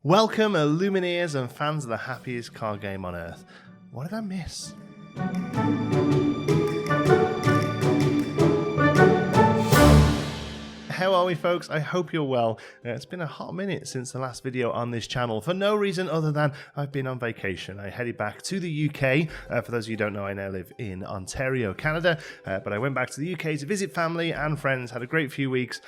Welcome, Illumiteers and fans of the happiest card game on earth. What did I miss? How are we, folks? I hope you're well. It's been a hot minute since the last video on this channel for no reason other than I've been on vacation. I headed back to the UK. For those of you who don't know, I now live in Ontario, Canada, but I went back to the UK to visit family and friends, had a great few weeks,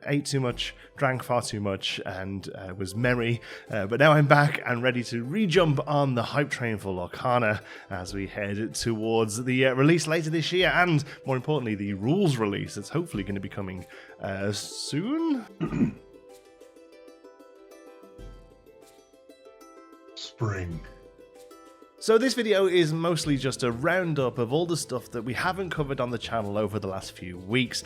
ate too much, drank far too much, and was merry. But now I'm back and ready to re-jump on the hype train for Lorcana as we head towards the release later this year, and more importantly, the rules release that's hopefully going to be coming soon? Spring. So this video is mostly just a roundup of all the stuff that we haven't covered on the channel over the last few weeks,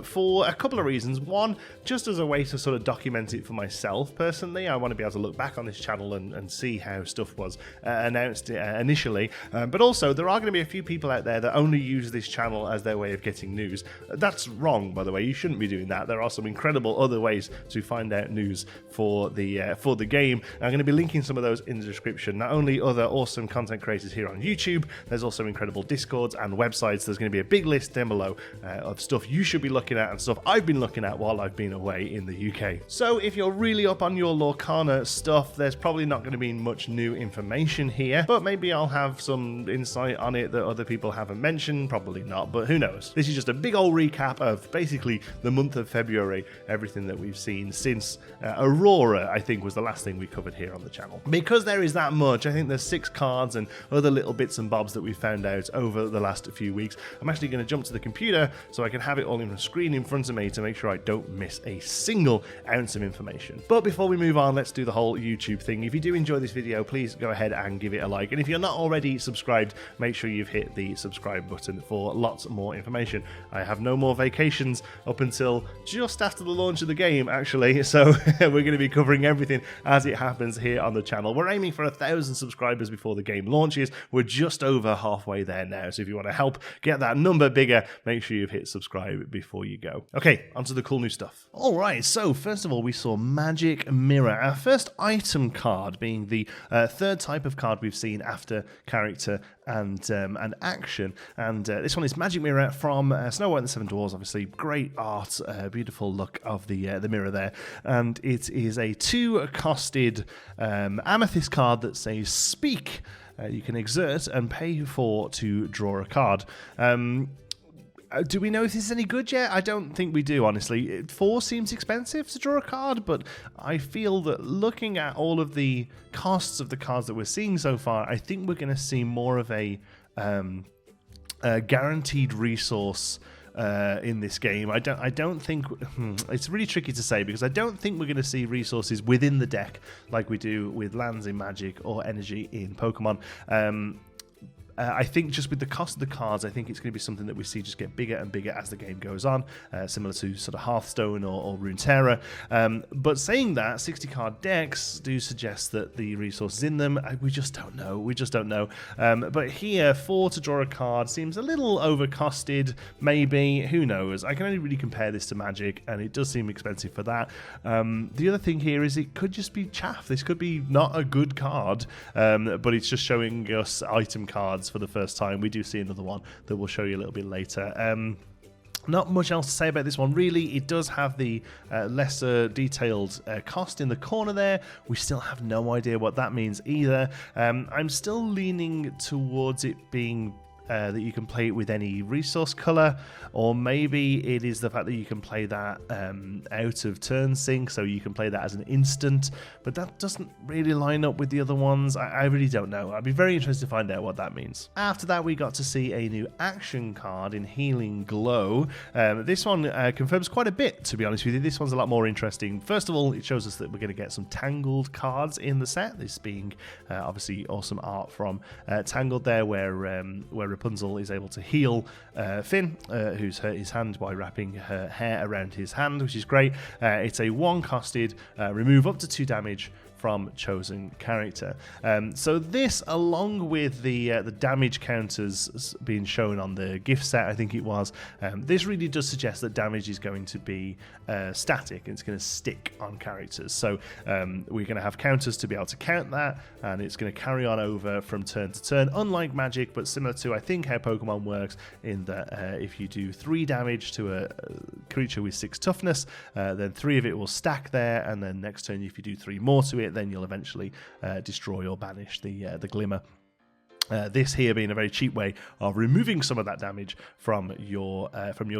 for a couple of reasons. One, just as a way to sort of document it for myself personally. I want to be able to look back on this channel and see how stuff was announced initially, but also there are going to be a few people out there that only use this channel as their way of getting news. That's wrong, by the way. You shouldn't be doing that. There are some incredible other ways to find out news for the game. I'm going to be linking some of those in the description. Not only other awesome content creators here on YouTube, there's also incredible Discords and websites. There's going to be a big list down below of stuff you should be looking at and stuff I've been looking at while I've been away in the UK. So if you're really up on your Lorcana stuff, there's probably not going to be much new information here, but maybe I'll have some insight on it that other people haven't mentioned. Probably not, but who knows. This is just a big old recap of basically the month of February, everything that we've seen since Aurora, I think, was the last thing we covered here on the channel. Because there is that much, I think there's 6 cards and other little bits and bobs that we found out over the last few weeks. I'm actually going to jump to the computer so I can have it all in the screen in front of me to make sure I don't miss a single ounce of information. But before we move on, let's do the whole YouTube thing. If you do enjoy this video, please go ahead and give it a like. And if you're not already subscribed, make sure you've hit the subscribe button for lots more information. I have no more vacations up until just after the launch of the game, actually. So we're going to be covering everything as it happens here on the channel. We're aiming for 1,000 subscribers before the game launches. We're just over halfway there now, so if you want to help get that number bigger, make sure you've hit subscribe before you go. Okay, onto the cool new stuff. Alright, so first of all we saw Magic Mirror, our first item card, being the third type of card we've seen after character and action, and this one is Magic Mirror from Snow White and the Seven Dwarfs. Obviously great art, beautiful look of the mirror there, and it is a 2-costed amethyst card that says speak. You can exert and pay to draw a card. Do we know if this is any good yet? I don't think we do, honestly. 4 seems expensive to draw a card, but I feel that looking at all of the costs of the cards that we're seeing so far, I think we're going to see more of a guaranteed resource in this game. I don't think it's really tricky to say, because I don't think we're going to see resources within the deck like we do with lands in Magic or energy in Pokemon. I think just with the cost of the cards, I think it's going to be something that we see just get bigger and bigger as the game goes on, similar to sort of Hearthstone or Runeterra. But saying that, 60-card decks do suggest that the resources in them, we just don't know. We just don't know. But here, 4 to draw a card seems a little overcosted, maybe. Who knows? I can only really compare this to Magic, and it does seem expensive for that. The other thing here is it could just be chaff. This could be not a good card, but it's just showing us item cards for the first time. We do see another one that we'll show you a little bit later. Not much else to say about this one, really. It does have the lesser detailed cost in the corner there. We still have no idea what that means either. I'm still leaning towards it being that you can play it with any resource color, or maybe it is the fact that you can play that out of turn sync, so you can play that as an instant, but that doesn't really line up with the other ones. I really don't know. I'd be very interested to find out what that means. After that, we got to see a new action card in Healing Glow. This one confirms quite a bit, to be honest with you. This one's a lot more interesting. First of all, it shows us that we're going to get some Tangled cards in the set, this being obviously awesome art from Tangled there, where Rapunzel is able to heal Finn, who's hurt his hand, by wrapping her hair around his hand, which is great. It's a 1-costed remove up to 2 damage from chosen character. So this, along with the damage counters being shown on the gift set, I think it was, this really does suggest that damage is going to be static. It's going to stick on characters. So we're going to have counters to be able to count that, and it's going to carry on over from turn to turn, unlike Magic, but similar to, I think, how Pokemon works, in that if you do 3 damage to a creature with 6 toughness, then 3 of it will stack there, and then next turn, if you do 3 more to it, then you'll eventually destroy or banish the Glimmer. This here being a very cheap way of removing some of that damage from your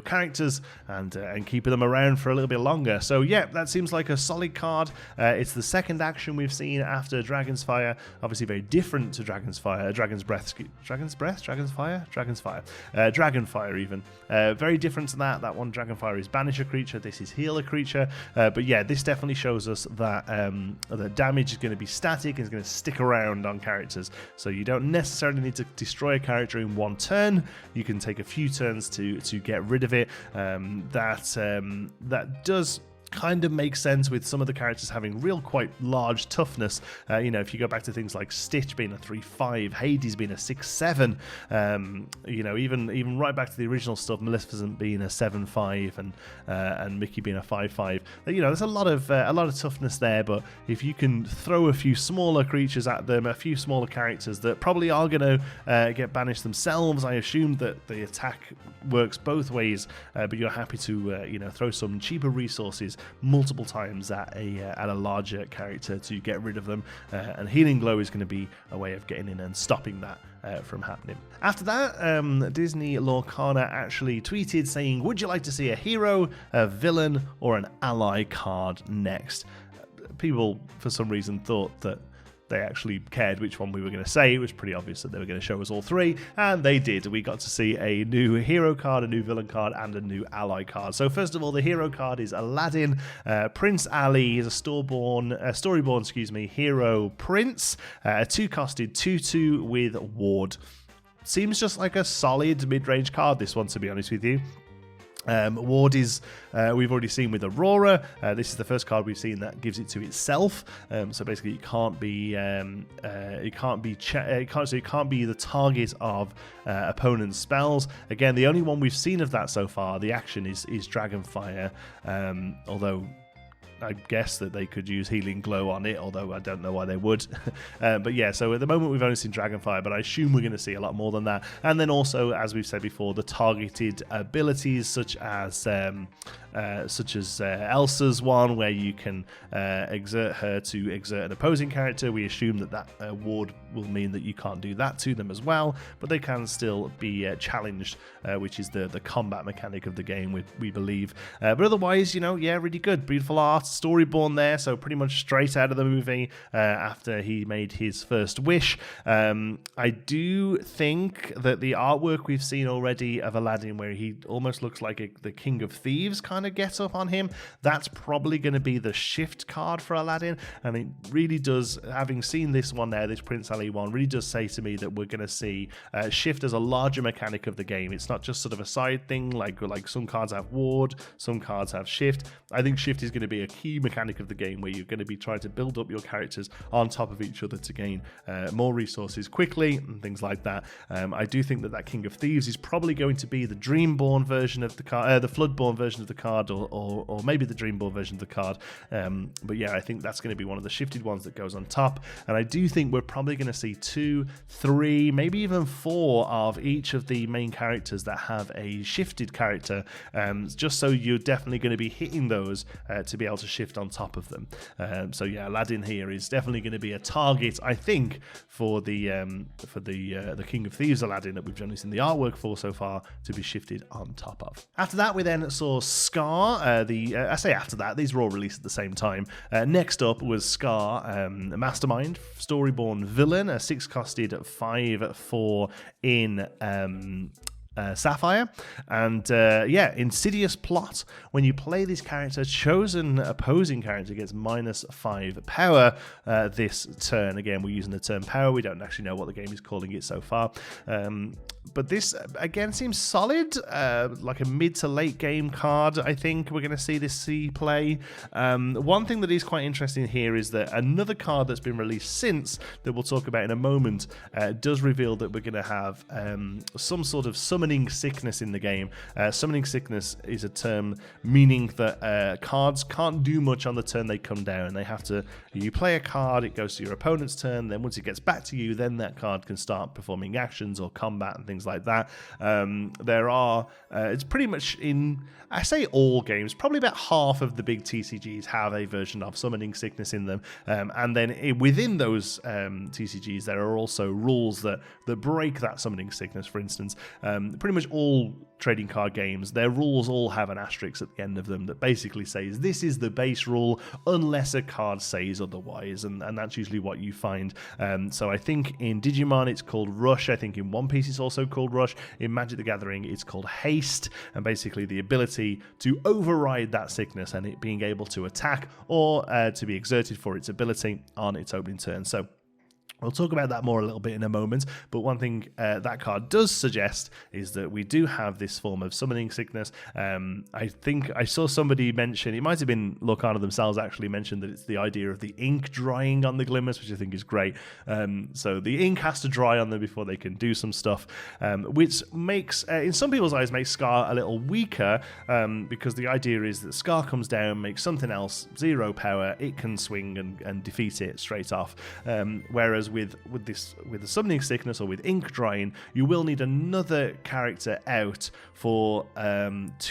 characters and keeping them around for a little bit longer. So yeah, that seems like a solid card. It's the second action we've seen after Dragon's Fire. Obviously very different to Dragon's Fire, Dragon's Fire even. Very different to that. That one, Dragon Fire, is banish a creature. This is heal a creature. But yeah, this definitely shows us that the damage is going to be static and is going to stick around on characters. So you don't necessarily need to destroy a character in one turn. You can take a few turns to get rid of it. That does kind of makes sense with some of the characters having real quite large toughness. If you go back to things like Stitch being a 3/5, Hades being a 6/7, even right back to the original stuff, Maleficent being a 7/5 and Mickey being a 5/5. There's a lot of toughness there. But if you can throw a few smaller creatures at them, a few smaller characters that probably are going to get banished themselves, I assume that the attack works both ways. But you're happy to throw some cheaper resources multiple times at a larger character to get rid of them, and Healing Glow is going to be a way of getting in and stopping that from happening. After that, Disney Lorcana actually tweeted saying, would you like to see a hero, a villain, or an ally card next? People for some reason thought that they actually cared which one we were going to say. It was pretty obvious that they were going to show us all 3, and they did. We got to see a new hero card, a new villain card, and a new ally card. So first of all, the hero card is Aladdin. Prince Ali is a storyborn hero prince, a 2-costed 2/2 with Ward. Seems just like a solid mid-range card, this one, to be honest with you. Ward is we've already seen with Aurora. This is the first card we've seen that gives it to itself. So basically, it can't be the target of opponent's spells. Again, the only one we've seen of that so far, the action is Dragonfire. Although I guess that they could use Healing Glow on it, although I don't know why they would. But yeah, so at the moment we've only seen Dragonfire, but I assume we're going to see a lot more than that. And then also, as we've said before, the targeted abilities such as Elsa's one, where you can exert her to exert an opposing character. We assume that ward will mean that you can't do that to them as well, but they can still be challenged, which is the combat mechanic of the game, we believe. But otherwise, really good. Beautiful art, storyborn there, so pretty much straight out of the movie after he made his first wish. I do think that the artwork we've seen already of Aladdin, where he almost looks like the King of Thieves kind of gets up on him, that's probably going to be the shift card for Aladdin. And it really does, having seen this one there, this Prince Ali one, really does say to me that we're going to see shift as a larger mechanic of the game. It's not just sort of a side thing like some cards have ward, some cards have shift. I think shift is going to be a key mechanic of the game, where you're going to be trying to build up your characters on top of each other to gain more resources quickly and things like that. I do think that King of Thieves is probably going to be the Dreamborn version of the card, the Floodborn version of the card, or maybe the Dreamborn version of the card. But yeah, I think that's going to be one of the shifted ones that goes on top. And I do think we're probably going to see 2, 3, maybe even 4 of each of the main characters that have a shifted character, just so you're definitely going to be hitting those to be able to shift on top of them. So yeah, Aladdin here is definitely going to be a target, I think, for the King of Thieves Aladdin that we've only seen the artwork for so far to be shifted on top of. After that, we then saw Scar. I say after that, these were all released at the same time. Next up was Scar, Mastermind, storyborn villain, a 6-costed 5/4 in Sapphire. And yeah, Insidious Plot. When you play this character, chosen opposing character gets -5 power this turn. Again, we're using the term power. We don't actually know what the game is calling it so far. But this, again, seems solid. Like a mid to late game card, I think we're going to see this play. One thing that is quite interesting here is that another card that's been released since, that we'll talk about in a moment, does reveal that we're going to have some sort of summoning sickness in the game. Summoning sickness is a term meaning that cards can't do much on the turn they come down. They have to, you play a card, it goes to your opponent's turn, then once it gets back to you, then that card can start performing actions or combat and things like that. There are, it's pretty much in, I say all games, probably about half of the big TCGs have a version of summoning sickness in them. And then within those TCGs, there are also rules that break that summoning sickness. For instance, pretty much all trading card games, their rules all have an asterisk at the end of them that basically says this is the base rule unless a card says otherwise, and that's usually what you find. So I think in Digimon it's called Rush, I think in One Piece it's also called Rush, in Magic the Gathering it's called Haste, and basically the ability to override that sickness and it being able to attack or to be exerted for its ability on its opening turn. So we'll talk about that more a little bit in a moment, but one thing that card does suggest is that we do have this form of summoning sickness. I think I saw somebody mention, it might have been Lorcana themselves actually mentioned, that it's the idea of the ink drying on the glimmers, which I think is great. So the ink has to dry on them before they can do some stuff, which makes, in some people's eyes, makes Scar a little weaker, because the idea is that Scar comes down, makes something else 0 power, it can swing and defeat it straight off. Whereas with the summoning sickness or with ink drying, you will need another character out for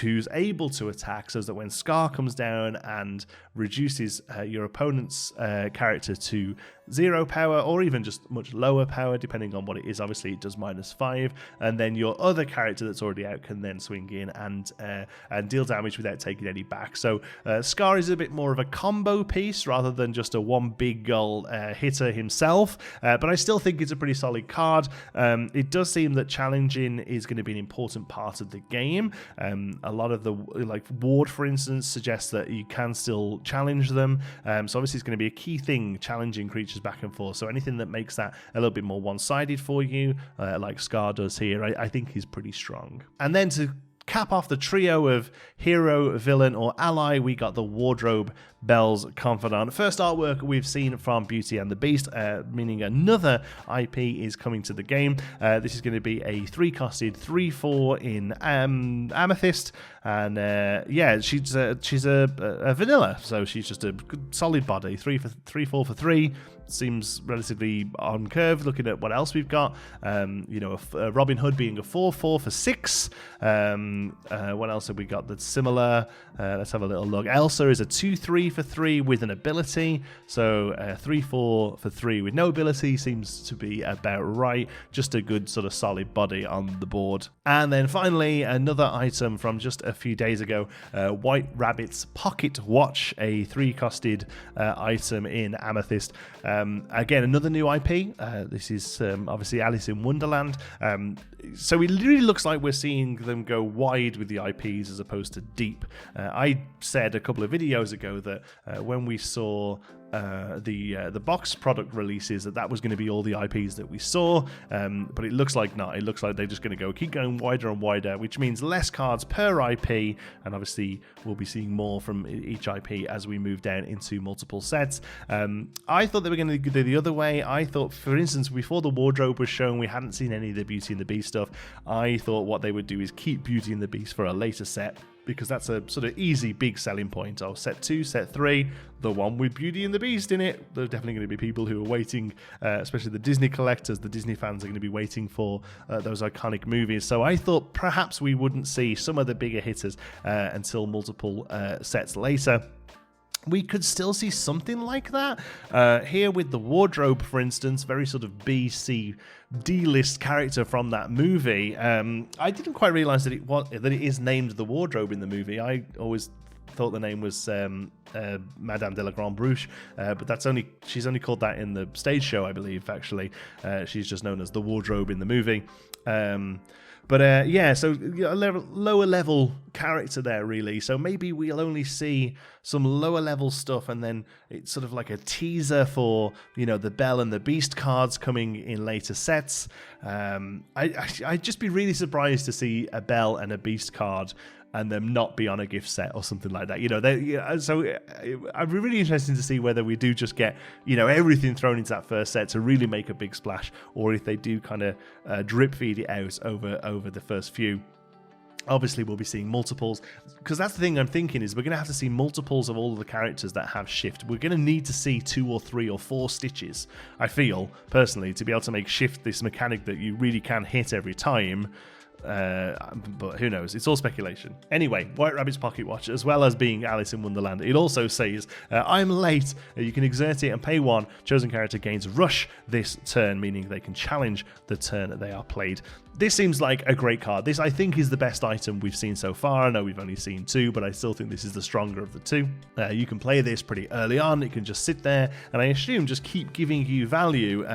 who's able to attack, so that when Scar comes down and reduces your opponent's character to 0 power or even just much lower power, depending on what it is. Obviously it does -5, and then your other character that's already out can then swing in and deal damage without taking any back. So Scar is a bit more of a combo piece rather than just a one big goal hitter himself, but I still think it's a pretty solid card. It does seem that challenging is going to be an important part of the game. A lot of the, like Ward for instance, suggests that you can still challenge them, so obviously it's going to be a key thing, challenging creatures back and forth. So anything that makes that a little bit more one-sided for you, like Scar does here, I think is pretty strong. And then to cap off the trio of hero, villain, or ally, we got the Wardrobe Belle's Confidant. First artwork we've seen from Beauty and the Beast, meaning another IP is coming to the game. This is going to be a 3-costed 3/4 in Amethyst, and yeah, she's a vanilla, so she's just a good solid body. 3/4 for 3 seems relatively on curve. Looking at what else we've got, you know, a Robin Hood being a 4/4 for 6. What else have we got that's similar? Let's have a little look. Elsa is a 2/3 for 3 with an ability, so 3/4 for 3 with no ability seems to be about right. Just a good sort of solid body on the board. And then finally, another item from just a few days ago, White Rabbit's Pocket Watch, a 3-costed item in Amethyst. Again, another new IP. This is obviously Alice in Wonderland. So it really looks like we're seeing them go wide with the IPs as opposed to deep. I said a couple of videos ago that when we saw the box product releases, that was going to be all the IPs that we saw, but it looks like not. It looks like they're just going to keep going wider and wider, which means less cards per IP, and obviously we'll be seeing more from each IP as we move down into multiple sets. I thought they were going to go the other way. I thought, for instance, before the Wardrobe was shown, we hadn't seen any of the Beauty and the Beast stuff. I thought what they would do is keep Beauty and the Beast for a later set, because that's a sort of easy big selling point. Oh, set 2, set 3, the one with Beauty and the Beast in it. There are definitely going to be people who are waiting, especially the Disney collectors, the Disney fans are going to be waiting for those iconic movies. So I thought perhaps we wouldn't see some of the bigger hitters until multiple sets later. We could still see something like that here with the Wardrobe, for instance, very sort of B-C D-list character from that movie. I didn't quite realize that it is named the Wardrobe in the movie. I always thought the name was Madame de la Grande Bruche, but she's only called that in the stage show, I believe. Actually, she's just known as the Wardrobe in the movie. But yeah, so a lower level character there, really. So maybe we'll only see some lower level stuff, and then it's sort of like a teaser for, the Belle and the Beast cards coming in later sets. I'd just be really surprised to see a Belle and a Beast card and them not be on a gift set or something like that. So I'd be really interested to see whether we do just get, everything thrown into that first set to really make a big splash, or if they do kind of drip feed it out over the first few. Obviously, we'll be seeing multiples, because that's the thing I'm thinking is we're going to have to see multiples of all of the characters that have shift. We're going to need to see 2 or 3 or 4 stitches, I feel, personally, to be able to make shift this mechanic that you really can hit every time. But who knows? It's all speculation. Anyway, White Rabbit's Pocket Watch, as well as being Alice in Wonderland, it also says, I'm late. You can exert it and pay 1. Chosen character gains rush this turn, meaning they can challenge the turn they are played. This seems like a great card. This, I think, is the best item we've seen so far. I know we've only seen 2, but I still think this is the stronger of the 2. You can play this pretty early on. It can just sit there, and I assume just keep giving you value.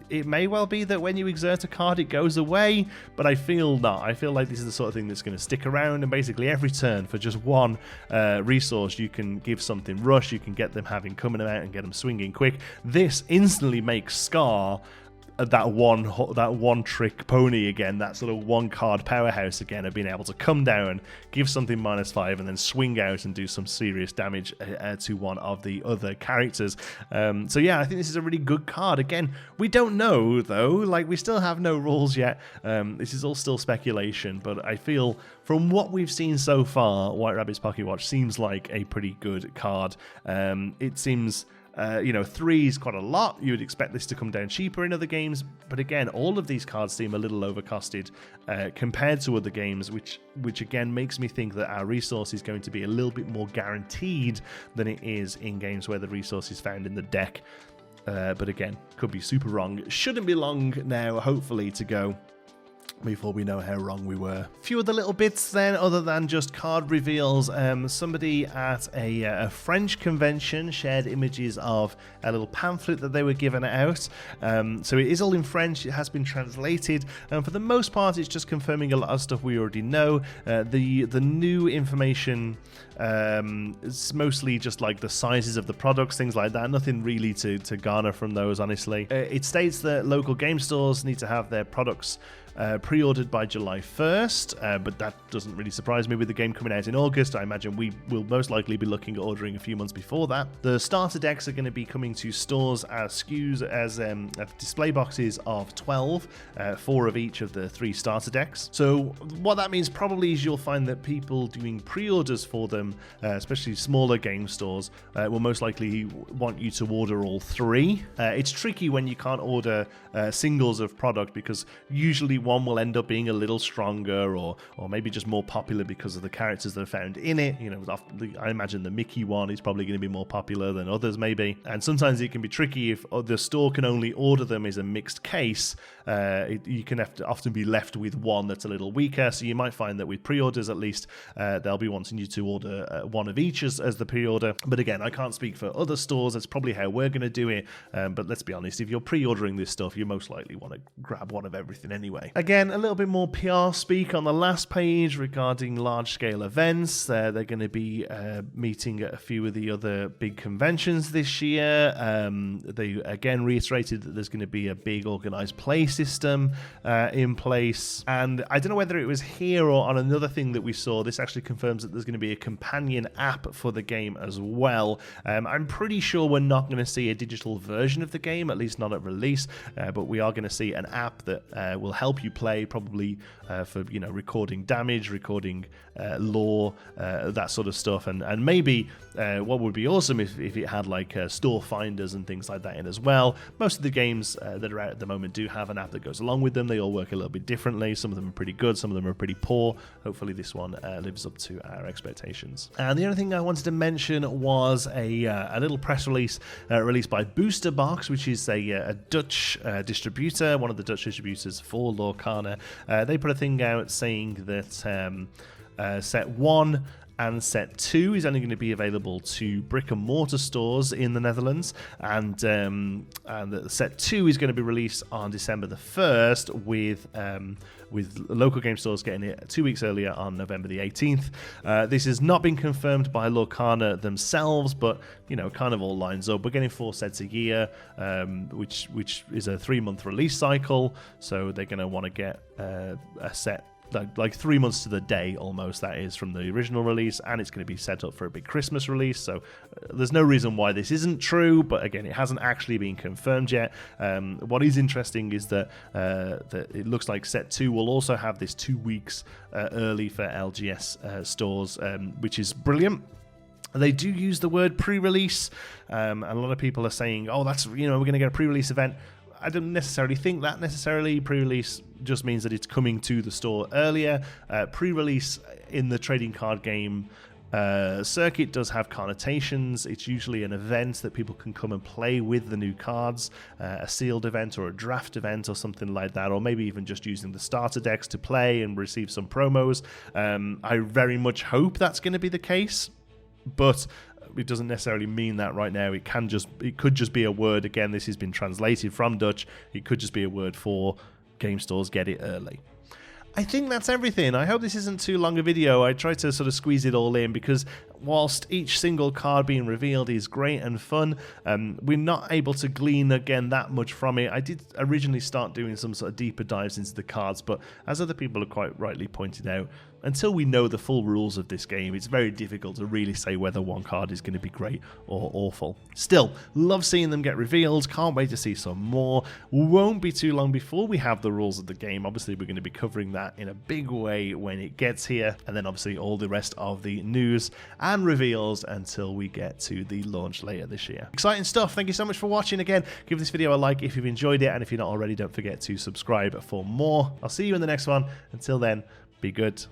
It may well be that when you exert a card, it goes away, but I feel not. I feel like this is the sort of thing that's going to stick around, and basically every turn for just 1 resource, you can give something rush. You can get them having coming out and get them swinging quick. This instantly makes Scar that one trick pony again, that sort of 1 card powerhouse again, of being able to come down, give something -5, and then swing out and do some serious damage to one of the other characters. So yeah, I think this is a really good card. Again, we don't know though, like we still have no rules yet. This is all still speculation, but I feel from what we've seen so far, White Rabbit's Pocket Watch seems like a pretty good card. It seems 3 is quite a lot. You would expect this to come down cheaper in other games, but again, all of these cards seem a little overcosted compared to other games, which again makes me think that our resource is going to be a little bit more guaranteed than it is in games where the resource is found in the deck. But again, could be super wrong. Shouldn't be long now, hopefully, to go before we know how wrong we were. Few other little bits then, other than just card reveals. Somebody at a French convention shared images of a little pamphlet that they were given out. So it is all in French. It has been translated, and for the most part, it's just confirming a lot of stuff we already know. The new information is mostly just like the sizes of the products, things like that. Nothing really to garner from those, honestly. It states that local game stores need to have their products pre-ordered by July 1st, but that doesn't really surprise me with the game coming out in August. I imagine we will most likely be looking at ordering a few months before that. The starter decks are going to be coming to stores as SKUs, as display boxes of 12, 4 of each of the 3 starter decks. So what that means probably is you'll find that people doing pre-orders for them, especially smaller game stores, will most likely want you to order all 3. It's tricky when you can't order singles of product, because usually one will end up being a little stronger, or maybe just more popular because of the characters that are found in it. I imagine the Mickey one is probably going to be more popular than others, maybe. And sometimes it can be tricky if the store can only order them as a mixed case. You can often be left with one that's a little weaker. So you might find that with pre-orders, at least, they'll be wanting you to order 1 of each as the pre-order. But again, I can't speak for other stores. That's probably how we're going to do it. But let's be honest, if you're pre-ordering this stuff, you most likely want to grab 1 of everything anyway. Again, a little bit more PR speak on the last page regarding large-scale events. They're going to be meeting at a few of the other big conventions this year. They again reiterated that there's going to be a big organized play system in place. And I don't know whether it was here or on another thing that we saw. This actually confirms that there's going to be a companion app for the game as well. I'm pretty sure we're not going to see a digital version of the game, at least not at release, but we are going to see an app that will help you play, probably for recording damage, recording lore, that sort of stuff, and maybe what would be awesome if it had like store finders and things like that in as well. Most of the games that are out at the moment do have an app that goes along with them. They all work a little bit differently. Some of them are pretty good, some of them are pretty poor. Hopefully this one lives up to our expectations. And the only thing I wanted to mention was a little press release released by Booster Box, which is a Dutch distributor, one of the Dutch distributors for Lorcana. They put a thing out saying that set 1 and set 2 is only going to be available to brick and mortar stores in the Netherlands, and set 2 is going to be released on December the 1st, with local game stores getting it 2 weeks earlier on November the 18th. This has not been confirmed by Lorcana themselves, but kind of all lines up. We're getting 4 sets a year, which is a 3-month release cycle, so they're going to want to get a set like 3 months to the day almost, that is, from the original release, and it's going to be set up for a big Christmas release, so there's no reason why this isn't true, but again, it hasn't actually been confirmed yet. What is interesting is that it looks like set 2 will also have this 2 weeks early for LGS stores, which is brilliant. They do use the word pre-release, and a lot of people are saying, oh, that's, we're going to get a pre-release event. I don't necessarily think that necessarily. Pre-release just means that it's coming to the store earlier. Pre-release in the trading card game circuit does have connotations. It's usually an event that people can come and play with the new cards, a sealed event or a draft event or something like that, or maybe even just using the starter decks to play and receive some promos. I very much hope that's going to be the case, but it doesn't necessarily mean that right now. It could just be a word. Again, this has been translated from Dutch. It could just be a word for game stores get it early. I think that's everything. I hope this isn't too long a video. I tried to sort of squeeze it all in because whilst each single card being revealed is great and fun, we're not able to glean again that much from it. I did originally start doing some sort of deeper dives into the cards, but as other people have quite rightly pointed out, until we know the full rules of this game, it's very difficult to really say whether one card is going to be great or awful. Still, love seeing them get revealed. Can't wait to see some more. Won't be too long before we have the rules of the game. Obviously, we're going to be covering that in a big way when it gets here, and then obviously all the rest of the news and reveals until we get to the launch later this year. Exciting stuff. Thank you so much for watching. Again, give this video a like if you've enjoyed it, and if you're not already, don't forget to subscribe for more. I'll see you in the next one. Until then, be good.